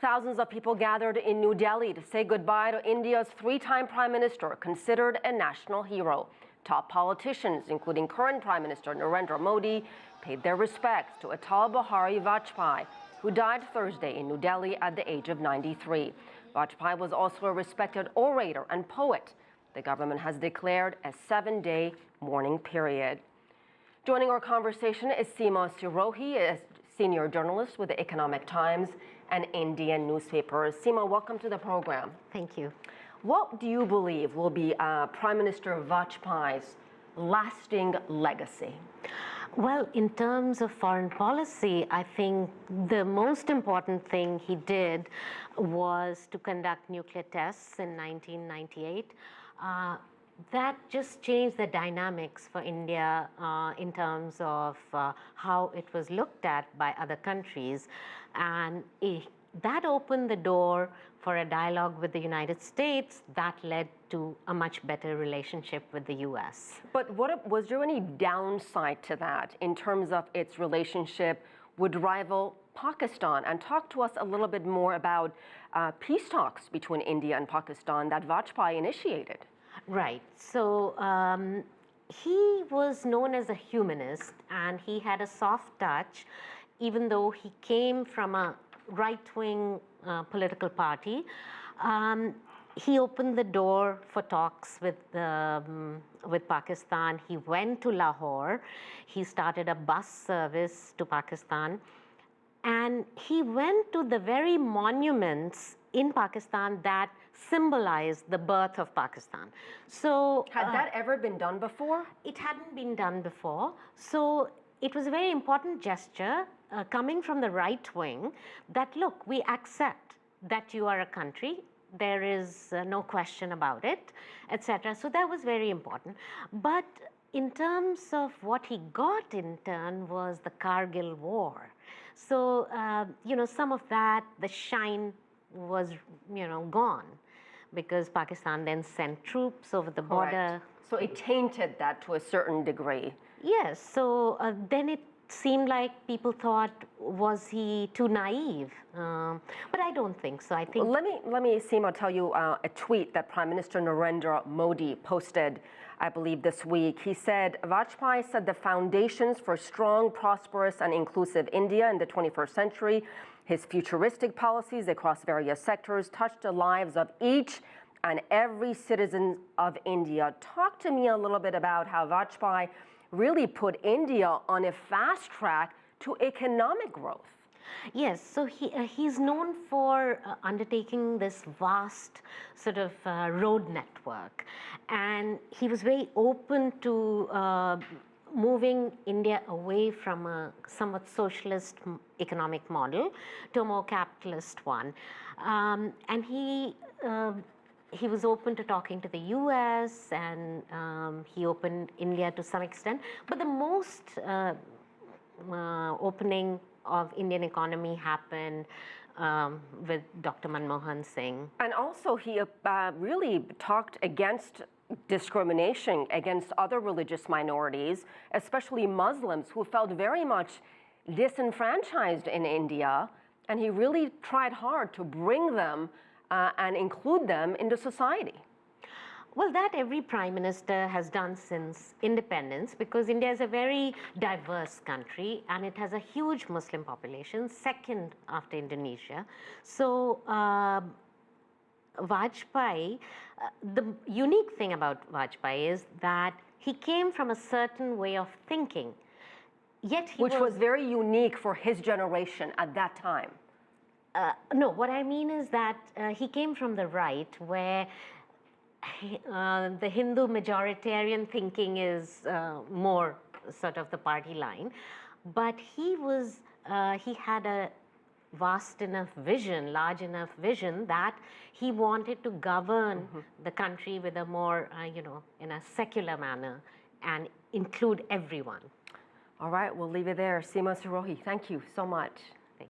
Thousands of people gathered in New Delhi to say goodbye to India's three-time Prime Minister, considered a national hero. Top politicians, including current Prime Minister Narendra Modi, paid their respects to Atal Bihari Vajpayee, who died Thursday in New Delhi at the age of 93. Vajpayee was also a respected orator and poet. The government has declared a 7-day mourning period. Joining our conversation is Seema Sirohi, a senior journalist with the Economic Times and Indian newspapers. Seema, welcome to the program. Thank you. What do you believe will be Prime Minister Vajpayee's lasting legacy? Well, in terms of foreign policy, I think the most important thing he did was to conduct nuclear tests in 1998. That just changed the dynamics for India in terms of how it was looked at by other countries. And that opened the door for a dialogue with the United States that led to a much better relationship with the US. But was there any downside to that in terms of its relationship would rival Pakistan? And talk to us a little bit more about peace talks between India and Pakistan that Vajpayee initiated. Right. So he was known as a humanist, and he had a soft touch, even though he came from a right-wing political party. He opened the door for talks with Pakistan. He went to Lahore. He started a bus service to Pakistan. And he went to the very monuments in Pakistan that symbolize the birth of Pakistan. So had that ever been done before? It hadn't been done before. So it was a very important gesture coming from the right wing that, look, we accept that you are a country. There is no question about it, etc. So that was very important. But in terms of what he got in turn was the Kargil War. So, some of that, the shine was, gone, because Pakistan then sent troops over the border. So it tainted that to a certain degree. Yes. So then it seemed like people thought, was he too naive? But I don't think so. I think. Let me, Seema, tell you a tweet that Prime Minister Narendra Modi posted, I believe, this week. He said, Vajpayee said the foundations for strong, prosperous, and inclusive India in the 21st century. His futuristic policies across various sectors touched the lives of each and every citizen of India. Talk to me a little bit about how Vajpayee really put India on a fast track to economic growth. Yes, so he's known for undertaking this vast sort of road network, and he was very open to moving India away from a somewhat socialist economic model to a more capitalist one. And he was open to talking to the US, and he opened India to some extent. But the most opening of Indian economy happened with Dr. Manmohan Singh. And also he really talked against discrimination against other religious minorities, especially Muslims, who felt very much disenfranchised in India. And he really tried hard to bring them and include them into society. Well, that every prime minister has done since independence, because India is a very diverse country and it has a huge Muslim population, second after Indonesia. So Vajpayee, the unique thing about Vajpayee is that he came from a certain way of thinking, yet he was very unique for his generation at that time. No, what I mean is that he came from the right, where the Hindu majoritarian thinking is more sort of the party line, but he had a vast enough vision, large enough vision, that he wanted to govern the country with a more, in a secular manner and include everyone. All right, we'll leave it there. Seema Sirohi, thank you so much.